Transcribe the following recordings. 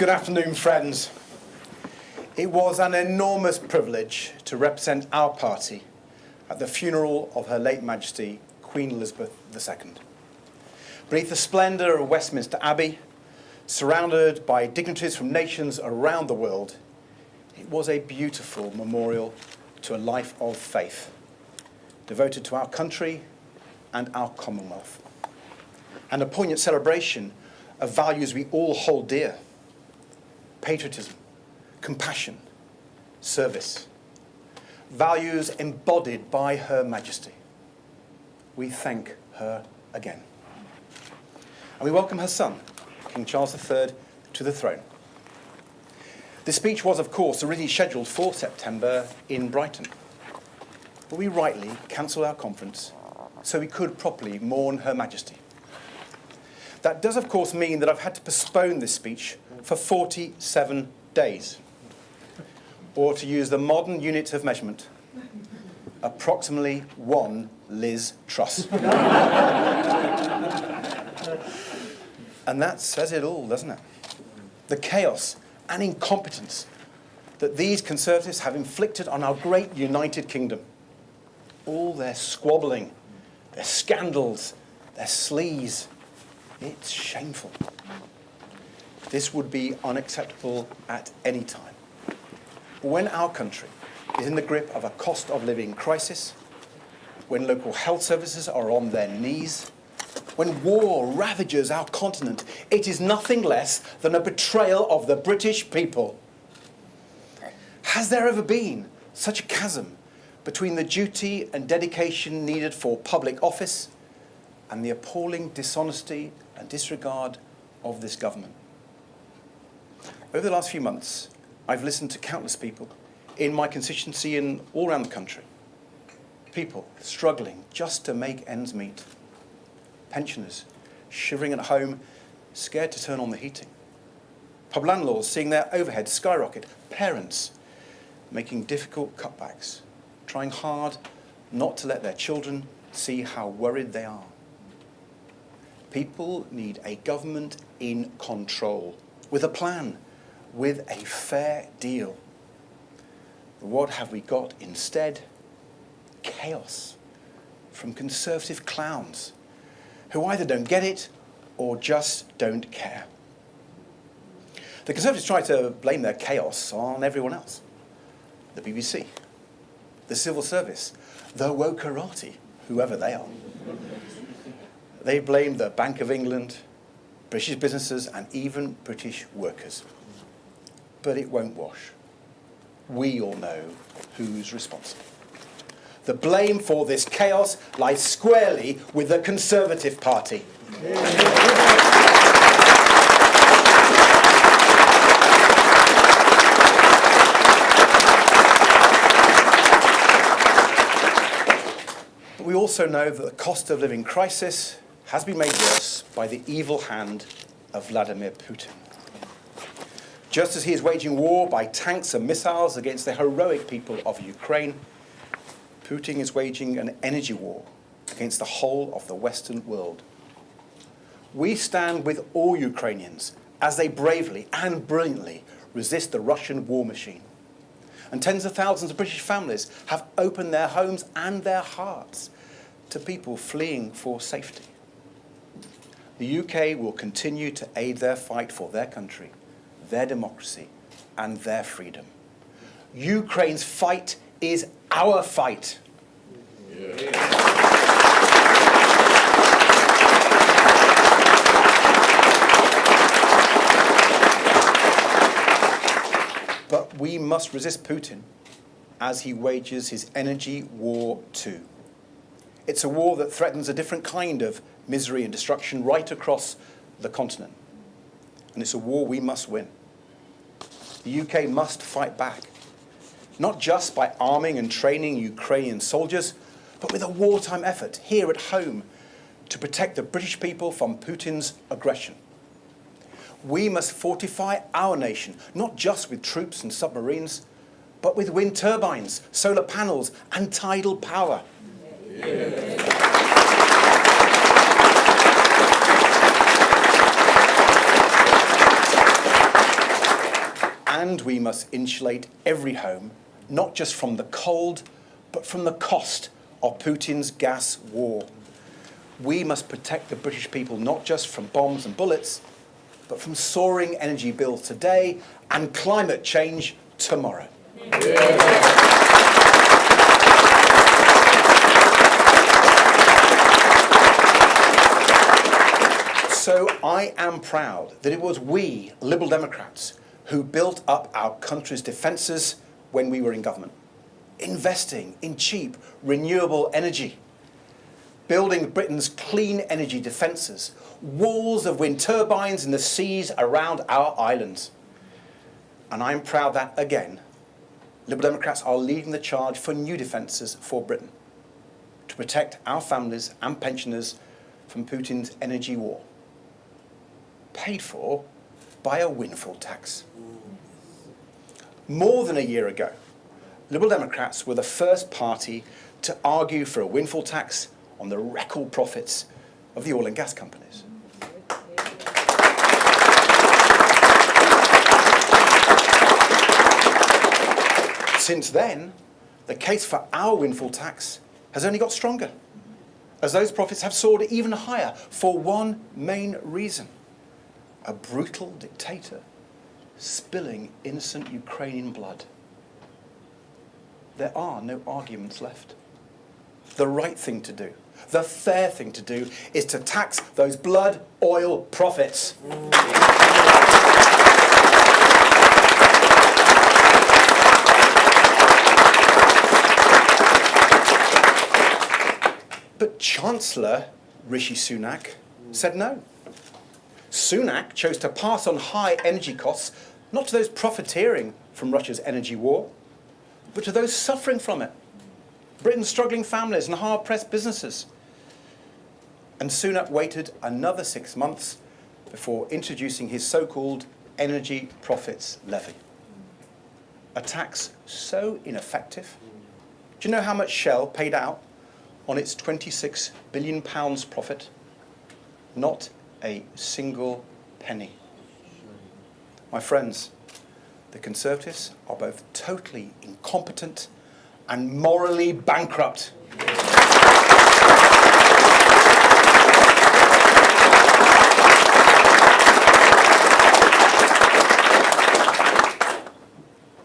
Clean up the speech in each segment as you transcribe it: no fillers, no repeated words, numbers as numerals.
Good afternoon, friends. It was an enormous privilege to represent our party at the funeral of Her late Majesty, Queen Elizabeth II. Beneath the splendour of Westminster Abbey, surrounded by dignitaries from nations around the world, it was a beautiful memorial to a life of faith, devoted to our country and our Commonwealth, and a poignant celebration of values we all hold dear: patriotism, compassion, service, values embodied by Her Majesty. We thank her again. And we welcome her son, King Charles III, to the throne. This speech was, of course, originally scheduled for September in Brighton, but we rightly cancelled our conference so we could properly mourn Her Majesty. That does, of course, mean that I've had to postpone this speech for 47 days, or to use the modern unit of measurement, approximately 1 Liz Truss. And that says it all, doesn't it? The chaos and incompetence that these Conservatives have inflicted on our great United Kingdom. All their squabbling, their scandals, their sleaze. It's shameful. This would be unacceptable at any time. When our country is in the grip of a cost of living crisis, when local health services are on their knees, when war ravages our continent, it is nothing less than a betrayal of the British people. Has there ever been such a chasm between the duty and dedication needed for public office and the appalling dishonesty and disregard of this government? Over the last few months, I've listened to countless people in my constituency and all around the country. People struggling just to make ends meet. Pensioners shivering at home, scared to turn on the heating. Pub landlords seeing their overheads skyrocket. Parents making difficult cutbacks, trying hard not to let their children see how worried they are. People need a government in control, with a plan, with a fair deal. What have we got instead? Chaos from Conservative clowns who either don't get it or just don't care. The Conservatives try to blame their chaos on everyone else. The BBC, the civil service, the wokerati, whoever they are. They blame the Bank of England, British businesses, and even British workers. But it won't wash. We all know who's responsible. The blame for this chaos lies squarely with the Conservative Party. But we also know that the cost of living crisis has been made worse by the evil hand of Vladimir Putin. Just as he is waging war by tanks and missiles against the heroic people of Ukraine, Putin is waging an energy war against the whole of the Western world. We stand with all Ukrainians as they bravely and brilliantly resist the Russian war machine. And tens of thousands of British families have opened their homes and their hearts to people fleeing for safety. The UK will continue to aid their fight for their country, their democracy, and their freedom. Ukraine's fight is our fight. Yeah. But we must resist Putin as he wages his energy war too. It's a war that threatens a different kind of misery and destruction right across the continent. And it's a war we must win. The UK must fight back, not just by arming and training Ukrainian soldiers, but with a wartime effort here at home to protect the British people from Putin's aggression. We must fortify our nation, not just with troops and submarines, but with wind turbines, solar panels, and tidal power. Yeah. And we must insulate every home, not just from the cold, but from the cost of Putin's gas war. We must protect the British people not just from bombs and bullets, but from soaring energy bills today and climate change tomorrow. So I am proud that it was we, Liberal Democrats, who built up our country's defences when we were in government, investing in cheap, renewable energy, building Britain's clean energy defences, walls of wind turbines in the seas around our islands. And I'm proud that, again, Liberal Democrats are leading the charge for new defences for Britain, to protect our families and pensioners from Putin's energy war, paid for by a windfall tax. More than a year ago, Liberal Democrats were the first party to argue for a windfall tax on the record profits of the oil and gas companies. Since then, the case for our windfall tax has only got stronger, as those profits have soared even higher for one main reason: a brutal dictator spilling innocent Ukrainian blood. There are no arguments left. The right thing to do, the fair thing to do, is to tax those blood oil profits. But Chancellor Rishi Sunak said no. Sunak chose to pass on high energy costs not to those profiteering from Russia's energy war, but to those suffering from it. Britain's struggling families and hard-pressed businesses. And Sunak waited another 6 months before introducing his so-called Energy Profits Levy. A tax so ineffective. Do you know how much Shell paid out on its £26 billion profit? Not a single penny. My friends, the Conservatives are both totally incompetent and morally bankrupt.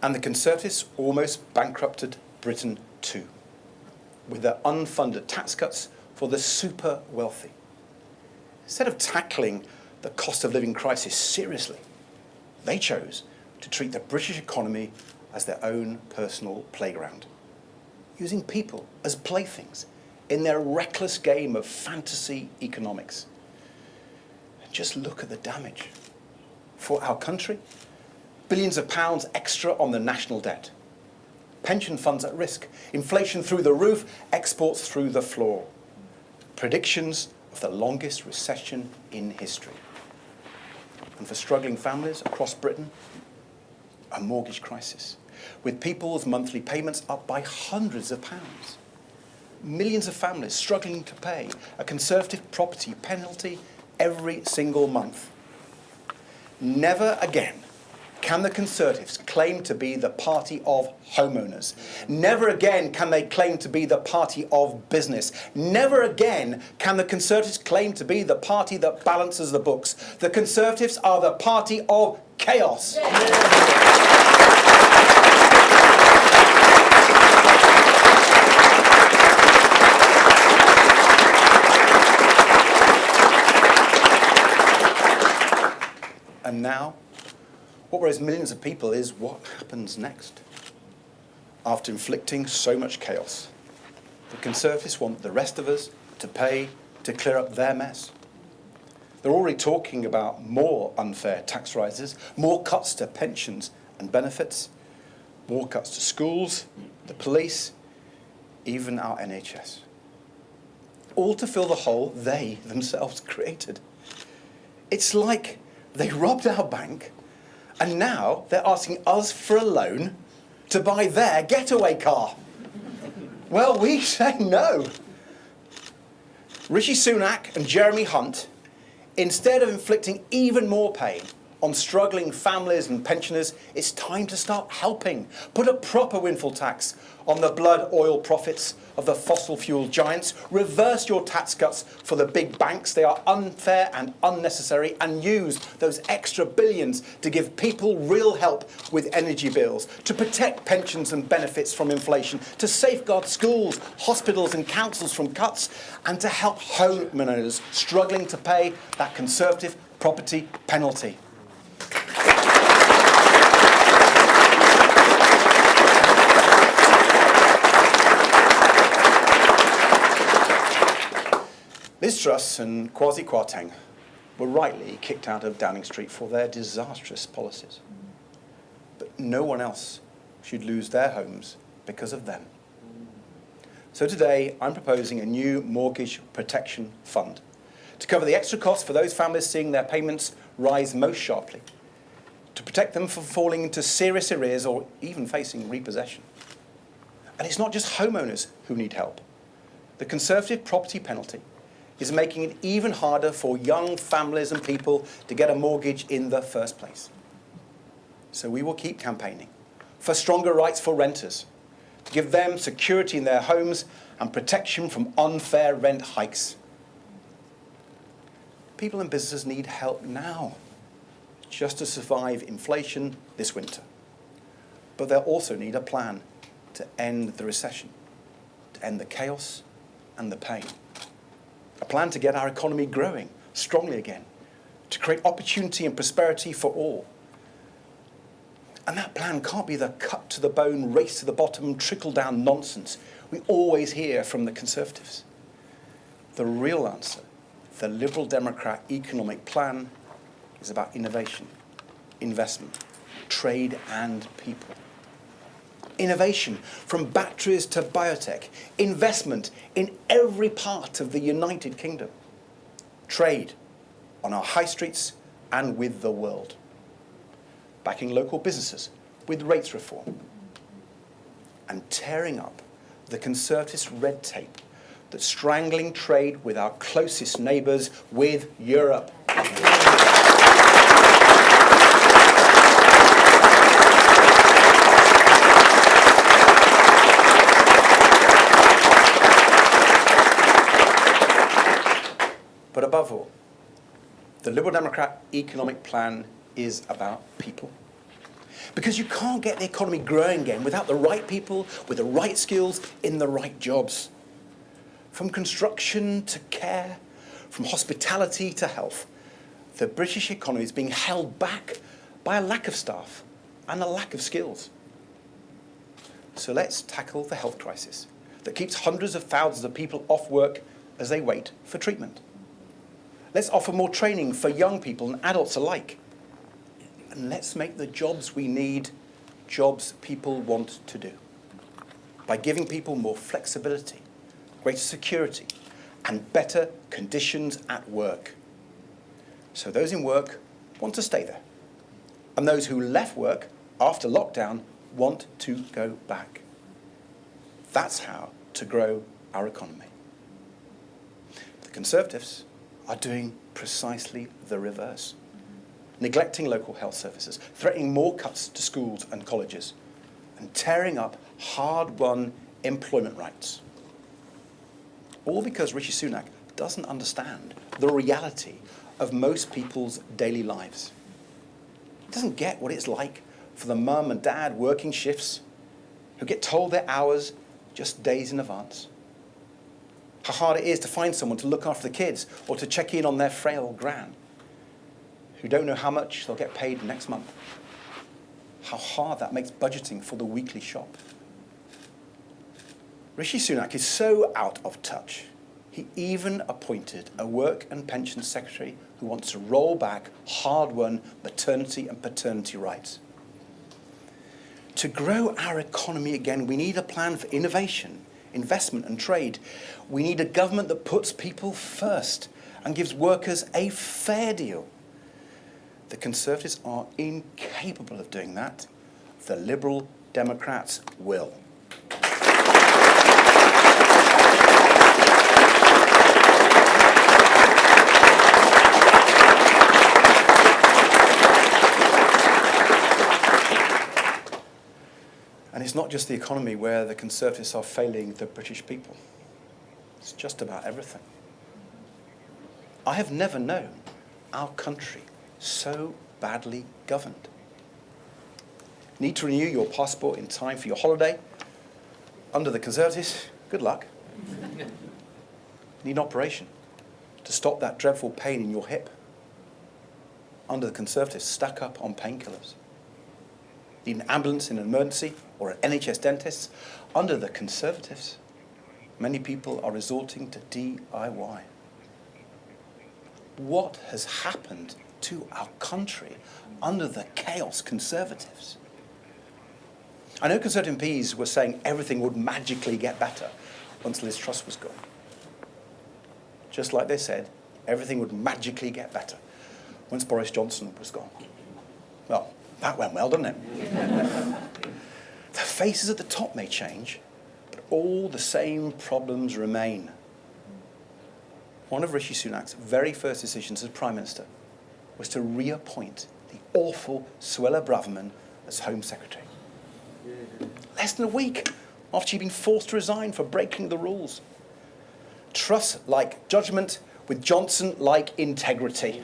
And the Conservatives almost bankrupted Britain too, with their unfunded tax cuts for the super wealthy. Instead of tackling the cost of living crisis seriously, they chose to treat the British economy as their own personal playground, using people as playthings in their reckless game of fantasy economics. And just look at the damage for our country. Billions of pounds extra on the national debt, pension funds at risk, inflation through the roof, exports through the floor, predictions of the longest recession in history. And for struggling families across Britain, a mortgage crisis, with people's monthly payments up by hundreds of pounds. Millions of families struggling to pay a Conservative property penalty every single month. Never again can the Conservatives claim to be the party of homeowners. Never again can they claim to be the party of business. Never again can the Conservatives claim to be the party that balances the books. The Conservatives are the party of chaos. And now, what worries millions of people is what happens next. After inflicting so much chaos, the Conservatives want the rest of us to pay to clear up their mess. They're already talking about more unfair tax rises, more cuts to pensions and benefits, more cuts to schools, the police, even our NHS. All to fill the hole they themselves created. It's like they robbed our bank, and now they're asking us for a loan to buy their getaway car. Well, we say no. Rishi Sunak and Jeremy Hunt, instead of inflicting even more pain on struggling families and pensioners, it's time to start helping. Put a proper windfall tax on the blood oil profits of the fossil fuel giants. Reverse your tax cuts for the big banks. They are unfair and unnecessary, and use those extra billions to give people real help with energy bills, to protect pensions and benefits from inflation, to safeguard schools, hospitals and councils from cuts, and to help homeowners struggling to pay that Conservative property penalty. Liz Truss and Kwasi Kwarteng were rightly kicked out of Downing Street for their disastrous policies. But no one else should lose their homes because of them. So today, I'm proposing a new mortgage protection fund to cover the extra costs for those families seeing their payments rise most sharply, to protect them from falling into serious arrears or even facing repossession. And it's not just homeowners who need help. The Conservative property penalty is making it even harder for young families and people to get a mortgage in the first place. So we will keep campaigning for stronger rights for renters, to give them security in their homes and protection from unfair rent hikes. People and businesses need help now, just to survive inflation this winter. But they'll also need a plan to end the recession, to end the chaos and the pain. A plan to get our economy growing strongly again, to create opportunity and prosperity for all. And that plan can't be the cut to the bone, race to the bottom, trickle down nonsense we always hear from the Conservatives. The real answer, the Liberal Democrat economic plan, is about innovation, investment, trade and people. Innovation, from batteries to biotech, investment in every part of the United Kingdom, trade on our high streets and with the world, backing local businesses with rates reform, and tearing up the Conservatives' red tape that's strangling trade with our closest neighbours, with Europe. But above all, the Liberal Democrat economic plan is about people. Because you can't get the economy growing again without the right people with the right skills in the right jobs. From construction to care, from hospitality to health, the British economy is being held back by a lack of staff and a lack of skills. So let's tackle the health crisis that keeps hundreds of thousands of people off work as they wait for treatment. Let's offer more training for young people and adults alike. And let's make the jobs we need jobs people want to do, by giving people more flexibility, greater security, and better conditions at work. So those in work want to stay there, and those who left work after lockdown want to go back. That's how to grow our economy. The Conservatives are doing precisely the reverse, neglecting local health services, threatening more cuts to schools and colleges, and tearing up hard-won employment rights. All because Rishi Sunak doesn't understand the reality of most people's daily lives. He doesn't get what it's like for the mum and dad working shifts who get told their hours just days in advance. How hard it is to find someone to look after the kids or to check in on their frail gran, who don't know how much they'll get paid next month. How hard that makes budgeting for the weekly shop. Rishi Sunak is so out of touch, he even appointed a work and pensions secretary who wants to roll back hard-won maternity and paternity rights. To grow our economy again, we need a plan for innovation, investment and trade. We need a government that puts people first and gives workers a fair deal. The Conservatives are incapable of doing that. The Liberal Democrats will. not just the economy where the Conservatives are failing the British people. It's just about everything. I have never known our country so badly governed. Need to renew your passport in time for your holiday? Under the Conservatives, good luck. Need an operation to stop that dreadful pain in your hip? Under the Conservatives, stuck up on painkillers. Need an ambulance in an emergency or an NHS dentist? Under the Conservatives, many people are resorting to DIY. What has happened to our country under the chaos Conservatives? I know Conservative MPs were saying everything would magically get better once Liz Truss was gone. Just like they said, everything would magically get better once Boris Johnson was gone. Well, that went well, didn't it? The faces at the top may change, but all the same problems remain. One of Rishi Sunak's very first decisions as Prime Minister was to reappoint the awful Suella Braverman as Home Secretary. Less than a week after she'd been forced to resign for breaking the rules. Truss-like judgment with Johnson-like integrity.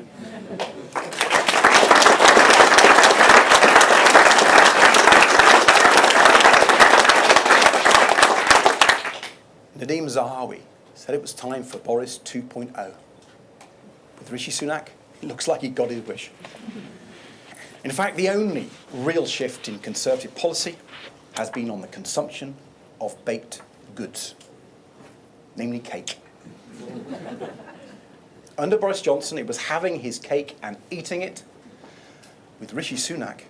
Nadeem Zahawi said it was time for Boris 2.0. With Rishi Sunak, it looks like he got his wish. In fact, the only real shift in Conservative policy has been on the consumption of baked goods, namely cake. Under Boris Johnson, it was having his cake and eating it. With Rishi Sunak,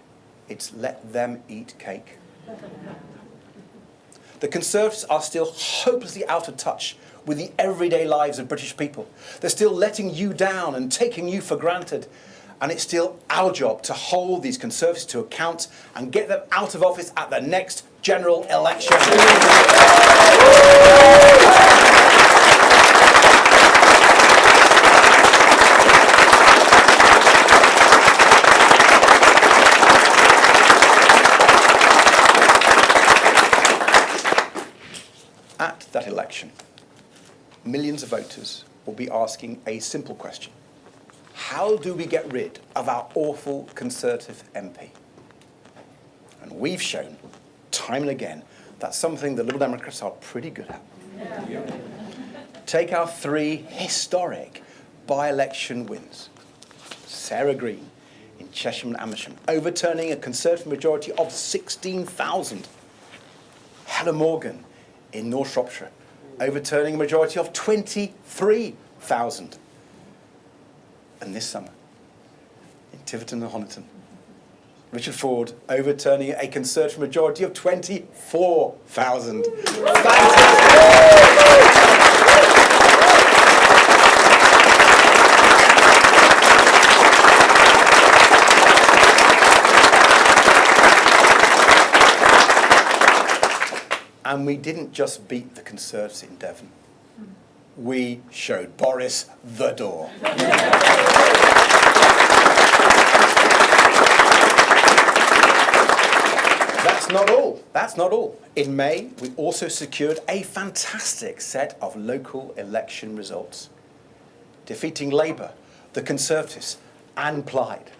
it's let them eat cake. The Conservatives are still hopelessly out of touch with the everyday lives of British people. They're still letting you down and taking you for granted. And it's still our job to hold these Conservatives to account and get them out of office at the next general election. At that election, millions of voters will be asking a simple question. How do we get rid of our awful Conservative MP? And we've shown, time and again, that's something the Liberal Democrats are pretty good at. Yeah. Take our three historic by-election wins. Sarah Green in Chesham and Amersham, overturning a Conservative majority of 16,000. Helen Morgan in North Shropshire, overturning a majority of 23,000. And this summer, in Tiverton and Honiton, Richard Ford overturning a Conservative majority of 24,000. And we didn't just beat the Conservatives in Devon. We showed Boris the door. That's not all. That's not all. In May, we also secured a fantastic set of local election results, defeating Labour, the Conservatives, and Plaid.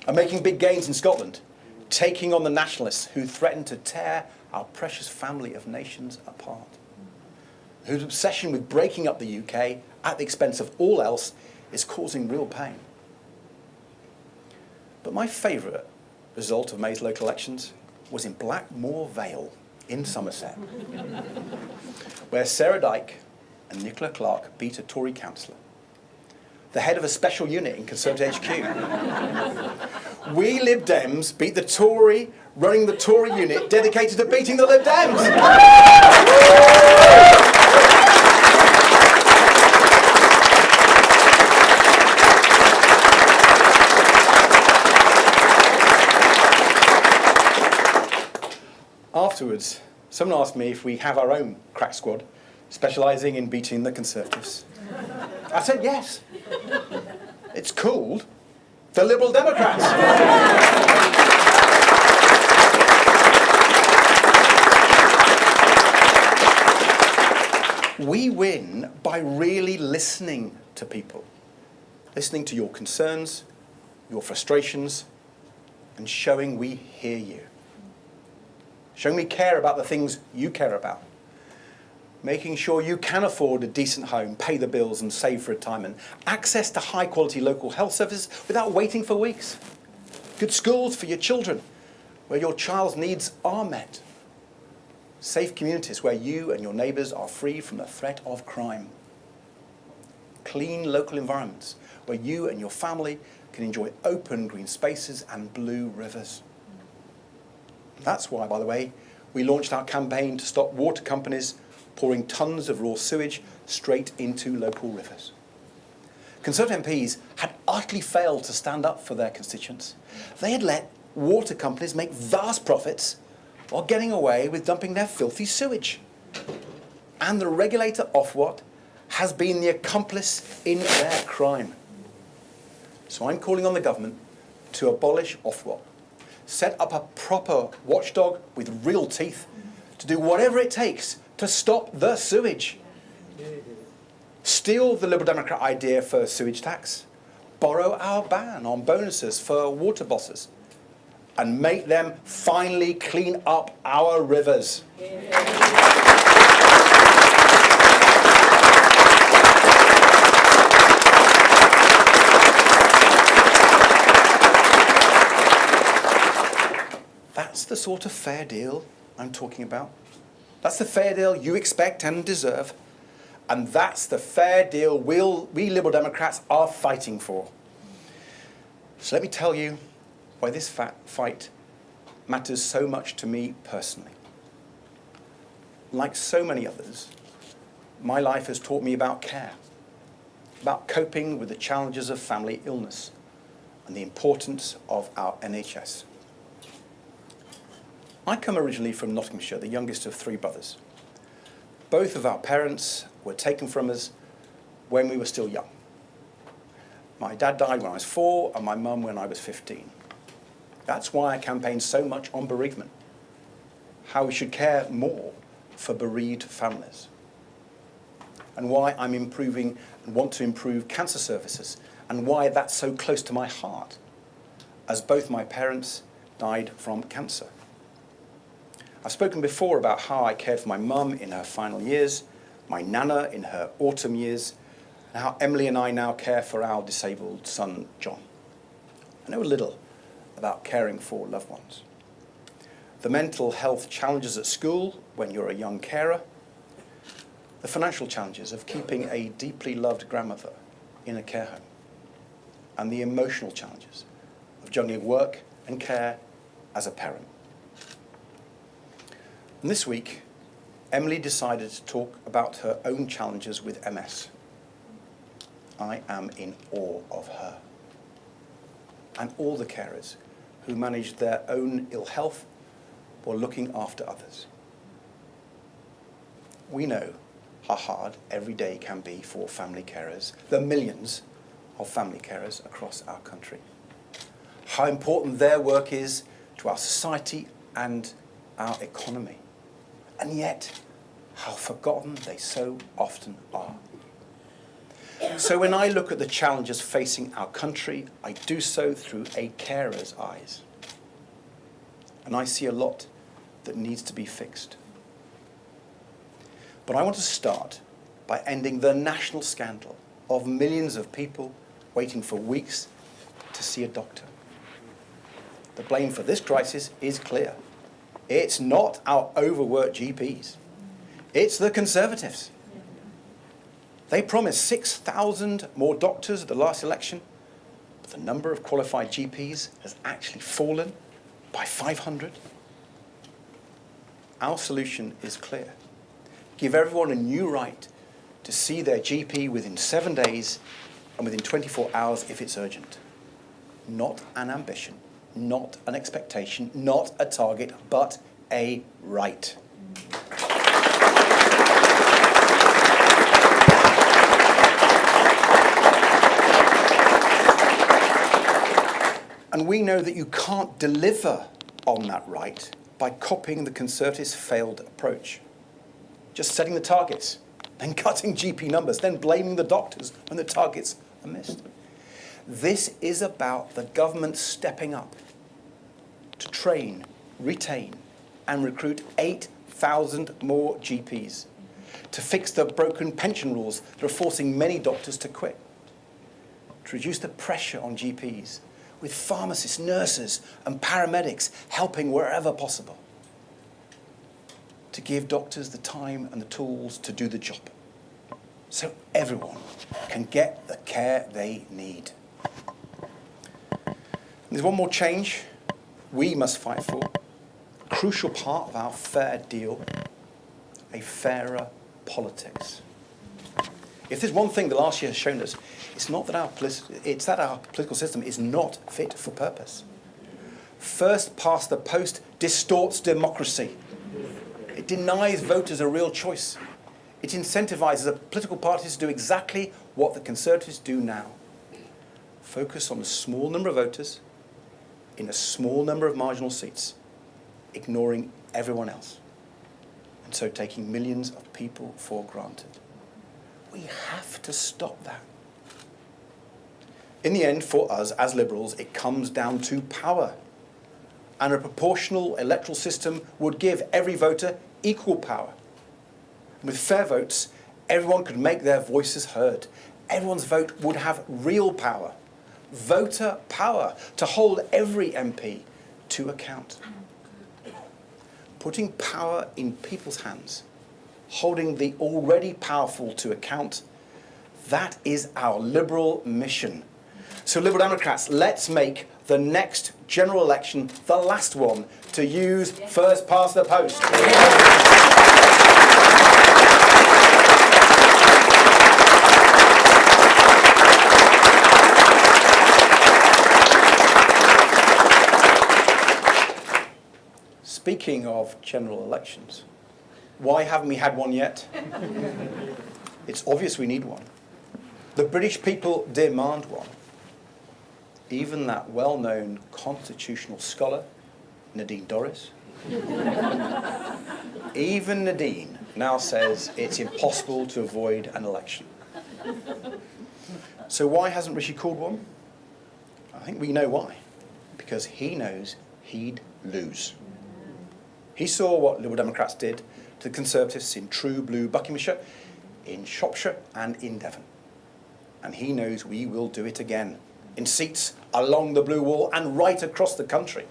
And making big gains in Scotland, taking on the nationalists who threatened to tear our precious family of nations apart, whose obsession with breaking up the UK at the expense of all else is causing real pain. But my favourite result of May's local elections was in Blackmore Vale in Somerset, where Sarah Dyke and Nicola Clark beat a Tory councillor, the head of a special unit in Conservative HQ. We Lib Dems beat the Tory running the Tory unit dedicated to beating the Lib Dems. Afterwards, someone asked me if we have our own crack squad, specialising in beating the Conservatives. I said yes. It's called the Liberal Democrats. We win by really listening to people, listening to your concerns, your frustrations, and showing we hear you. Showing we care about the things you care about. Making sure you can afford a decent home, pay the bills and save for retirement. Access to high quality local health services without waiting for weeks. Good schools for your children, where your child's needs are met. Safe communities where you and your neighbours are free from the threat of crime. Clean local environments where you and your family can enjoy open green spaces and blue rivers. That's why, by the way, we launched our campaign to stop water companies pouring tons of raw sewage straight into local rivers. Conservative MPs had utterly failed to stand up for their constituents. They had let water companies make vast profits while getting away with dumping their filthy sewage. And the regulator, Ofwat, has been the accomplice in their crime. So I'm calling on the government to abolish Ofwat, set up a proper watchdog with real teeth to do whatever it takes to stop the sewage. Steal the Liberal Democrat idea for sewage tax, borrow our ban on bonuses for water bosses, and make them finally clean up our rivers. That's the sort of fair deal I'm talking about. That's the fair deal you expect and deserve. And that's the fair deal we Liberal Democrats are fighting for. So let me tell you why this fight matters so much to me personally. Like so many others, my life has taught me about care, about coping with the challenges of family illness, and the importance of our NHS. I come originally from Nottinghamshire, the youngest of three brothers. Both of our parents were taken from us when we were still young. My dad died when I was 4 and my mum when I was 15. That's why I campaigned so much on bereavement, how we should care more for bereaved families, and why I'm improving and want to improve cancer services, and why that's so close to my heart, as both my parents died from cancer. I've spoken before about how I cared for my mum in her final years, my nana in her autumn years, and how Emily and I now care for our disabled son, John. I know a little about caring for loved ones. The mental health challenges at school when you're a young carer, the financial challenges of keeping a deeply loved grandmother in a care home, and the emotional challenges of juggling work and care as a parent. And this week, Emily decided to talk about her own challenges with MS. I am in awe of her and all the carers who manage their own ill health while looking after others. We know how hard every day can be for family carers, the millions of family carers across our country. How important their work is to our society and our economy. And yet, how forgotten they so often are. So when I look at the challenges facing our country, I do so through a carer's eyes. And I see a lot that needs to be fixed. But I want to start by ending the national scandal of millions of people waiting for weeks to see a doctor. The blame for this crisis is clear. It's not our overworked GPs. It's the Conservatives. They promised 6,000 more doctors at the last election, but the number of qualified GPs has actually fallen by 500. Our solution is clear. Give everyone a new right to see their GP within 7 days and within 24 hours if it's urgent. Not an ambition, not an expectation, not a target, but a right. And we know that you can't deliver on that right by copying the Conservatives' failed approach. Just setting the targets then cutting GP numbers, then blaming the doctors when the targets are missed. This is about the government stepping up to train, retain, and recruit 8,000 more GPs, to fix the broken pension rules that are forcing many doctors to quit, to reduce the pressure on GPs, with pharmacists, nurses, and paramedics helping wherever possible, to give doctors the time and the tools to do the job, so everyone can get the care they need. And there's one more change we must fight for, a crucial part of our fair deal, a fairer politics. If there's one thing the last year has shown us, it's that our political system is not fit for purpose. First past the post distorts democracy. It denies voters a real choice. It incentivizes political parties to do exactly what the Conservatives do now. Focus on a small number of voters in a small number of marginal seats, ignoring everyone else, and so taking millions of people for granted. We have to stop that. In the end, for us as Liberals, it comes down to power. And a proportional electoral system would give every voter equal power. With fair votes, everyone could make their voices heard. Everyone's vote would have real power. Voter power to hold every MP to account. Putting power in people's hands, holding the already powerful to account, that is our Liberal mission. So Liberal Democrats, let's make the next general election the last one to use first past the post. Speaking of general elections, why haven't we had one yet? It's obvious we need one. The British people demand one. Even that well-known constitutional scholar, Nadine Dorries, even Nadine now says it's impossible to avoid an election. So why hasn't Rishi called one? I think we know why. Because he knows he'd lose. He saw what Liberal Democrats did to the Conservatives in true blue Buckinghamshire, in Shropshire and in Devon. And he knows we will do it again, in seats along the blue wall and right across the country.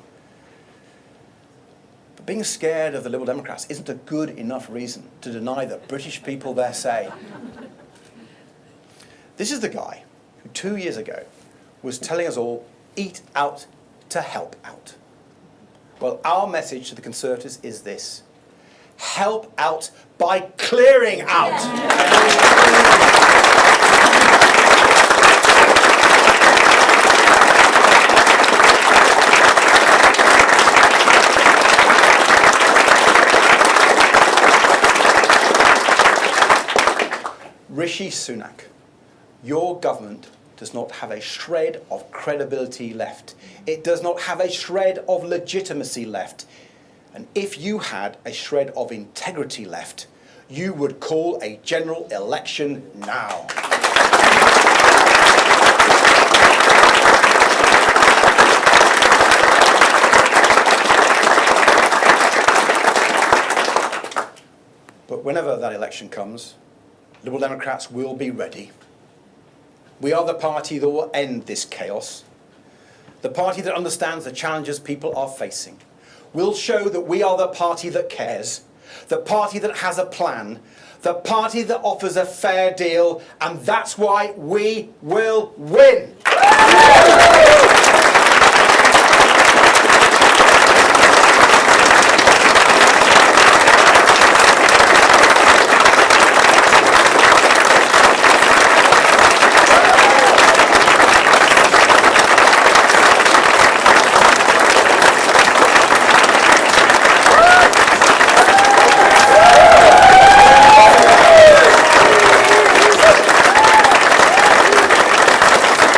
But being scared of the Liberal Democrats isn't a good enough reason to deny the British people their say. This is the guy who 2 years ago was telling us all, eat out to help out. Well, our message to the Conservatives is this: help out by clearing out. Rishi Sunak, your government does not have a shred of credibility left. It does not have a shred of legitimacy left. And if you had a shred of integrity left, you would call a general election now. But whenever that election comes, Liberal Democrats will be ready. We are the party that will end this chaos. The party that understands the challenges people are facing. We'll show that we are the party that cares, the party that has a plan, the party that offers a fair deal, and that's why we will win.